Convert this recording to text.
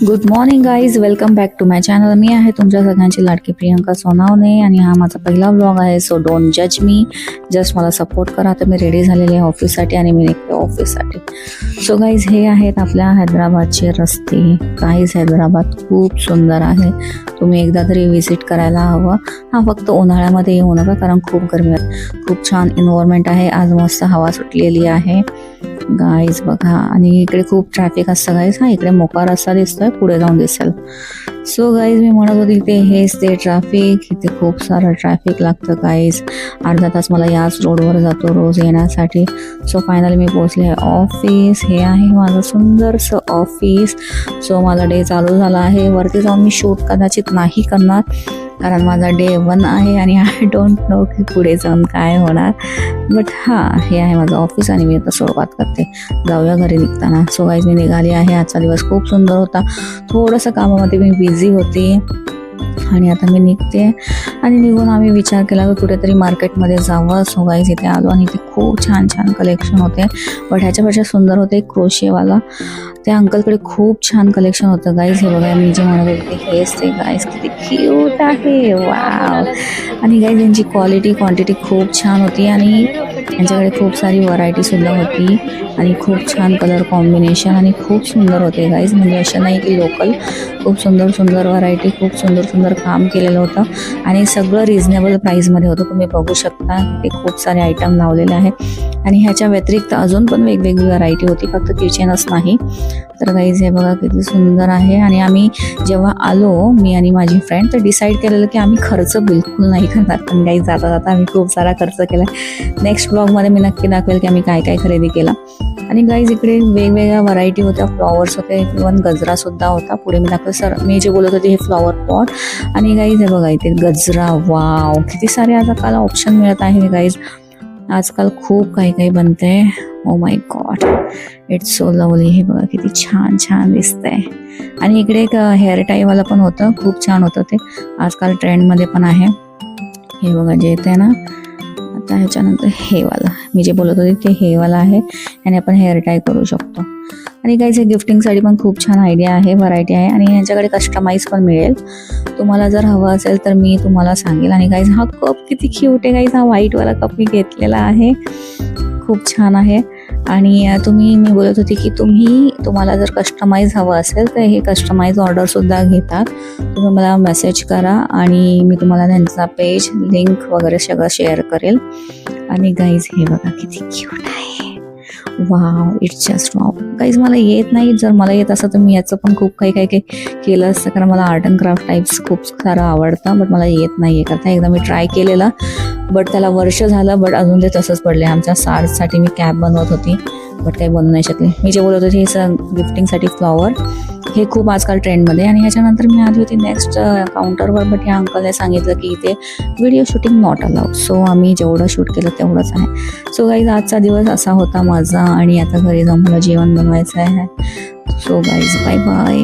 Good morning guys, welcome back to my channel. मी आहे तुमच्या सगळ्यांची लाडकी प्रियंका सोनावणे आणि हा माझा पहिला व्लॉग आहे. सो डोंट जज मी, जस्ट मला सपोर्ट करा. तर मी रेडी झालेले आहे ऑफिससाठी आणि मी निघते ऑफिससाठी. सो गाईज, हे आहेत आपल्या हैदराबादचे रस्ते. गाईज, हैदराबाद खूप सुंदर आहे, तुम्ही एकदा तरी व्हिजिट करायला हवं. हा फक्त उन्हाळ्यामध्ये येऊ नका कारण खूप गरमी आहे. खूप छान एन्व्हायरमेंट आहे. आज मस्त हवा सुटलेली आहे गाईज बघा. आणि इकडे खूप ट्रॅफिक असतं गाईज. हा इकडे मोका रस्ता दिसतोय, पुढे जाऊन दिसेल. सो गाईज, मी म्हणत होती इथे हेच ते ट्रॅफिक. इथे खूप सारं ट्रॅफिक लागतं गाईज. अर्धा तास मला याच रोडवर जातो रोज येण्यासाठी. सो फायनली मी पोहोचले आहे ऑफिस. हे आहे माझं सुंदरसं ऑफिस. सो माझा डे चालू झाला आहे. वरती जाऊन मी शूट कदाचित नाही करणार कारण माझा डे 1 आहे आणि आय डोंट नो की पुढे जाऊन काय होणार. बट हे आहे माझं ऑफिस आणि मी आता सुरुवात करते. जाऊया घरी निघताना. सो गाईज, मी निघाली आहे. आजचा दिवस खूप सुंदर होता. थोडंसं कामामध्ये मी बिझी होती आणि आता मी निघते. आणि निघून आम्ही विचार केला की कुठेतरी मार्केटमध्ये जावं. सो गाईज, इथे आलो आणि इथे खूप छान छान कलेक्शन होते. बट ह्याच्यापेक्षा सुंदर होते एक क्रोशेवाला. त्या अंकलकडे खूप छान कलेक्शन होतं गाईज. हे बघा, मी जे म्हणत होते हेच ते गाईज. किती क्यूट आहे, वाव. आणि गाईज, यांची क्वांटिटी खूप छान होती आणि यांच्याकडे खूप सारी व्हरायटीसुद्धा होती आणि खूप छान कलर कॉम्बिनेशन आणि खूप सुंदर होते गाईज. म्हणजे असं नाही की लोकल, खूप सुंदर व्हरायटी, खूप सुंदर काम केलेलं होतं आणि सगळं रिजनेबल प्राईसमध्ये होतं. तुम्ही बघू शकता ते खूप सारे आयटम लावलेले आहेत. आणि ह्याच्या व्यतिरिक्त अजून पण वेगवेगळी व्हरायटी होती, फक्त किचनच नाही. तर गाईज, हे बघा किती सुंदर आहे. आणि आम्ही जेव्हा आलो, मी आणि माझी फ्रेंड, तर डिसाईड केलेलं की आम्ही खर्च बिलकुल नाही करणार. पण गाईज, जाता आम्ही खूप सारा खर्च केला. नेक्स्ट ब्लॉगमध्ये मी नक्की दाखवेल की आम्ही काय काय खरेदी केला. आणि गाईज, इकडे वेगवेगळ्या व्हरायटी होत्या. फ्लॉवर्स होते, इव्हन गजरासुद्धा होता. पुढे मी दाखवलं. सर, मी जे बोलत होते हे फ्लॉवर पॉट. आणि गाईज, हे बघा इथे गजरा. वाव, किती सारे आजकाल ऑप्शन मिळत आहे गाईज. आजकाल खूप काही बनते. Oh my God, it's so lovely. हे बघा किती छान छान दिसतंय. आणि इकडे एक हेअर टाईवाला पण होतं, खूप छान होतं ते. आजकाल ट्रेंडमध्ये पण आहे. हे बघा जे येते ना आता. ह्याच्यानंतर हे वाला, मी जे बोलत होते ते हे वाला आहे. याने आपण हेअर टाय करू शकतो. आणि गाईज, हे गिफ्टिंगसाठी पण खूप छान आयडिया आहे, व्हरायटी आहे. आणि यांच्याकडे कस्टमाइज पण मिळेल. तुम्हाला जर हवं असेल तर मी तुम्हाला सांगेल. आणि गाईज, हा कप किती क्यूट आहे गाईज. हा व्हाईटवाला कप मी घेतलेला आहे, खूप छान आहे. आणि मी बोलत होते की तुम्हाला जर कस्टमाइज हवं असेल तर हे कस्टमाइज ऑर्डरसुद्धा घेतात. तुम्ही मला मेसेज करा आणि मी तुम्हाला त्यांचा पेज, लिंक वगैरे सगळं शेअर करेल. आणि गाईज, हे बघा किती क्यूट आहे. Wow, it's just wow. Guys, मला येत नाही. जर मला येत असं तर मी याचं पण खूप काही केलं असतं कारण मला आर्ट अँड क्राफ्ट टाईप्स खूप सारं आवडतं. बट मला येत नाही आहे करता. एकदा मी ट्राय केलेला बट त्याला वर्ष झालं, बट अजून ते तसंच पडले. आमच्या सार्ससाठी मी कॅप बनवत होती बट काही बनवू नाही शकले. मी जे बोलत होते हे गिफ्टिंगसाठी फ्लॉवर, हे खूप आजकाल ट्रेंडमध्ये. आणि ह्याच्यानंतर मी आली होती नेक्स्ट काउंटरवर. बट ह्या अंकलने सांगितलं की इथे video shooting not allowed. So आम्ही जेवढं शूट केलं तेवढंच आहे. सो गाईज, आजचा दिवस असा होता माझा. आणि आता घरी जाऊन मला जेवण बनवायचं आहे. So guys, bye bye.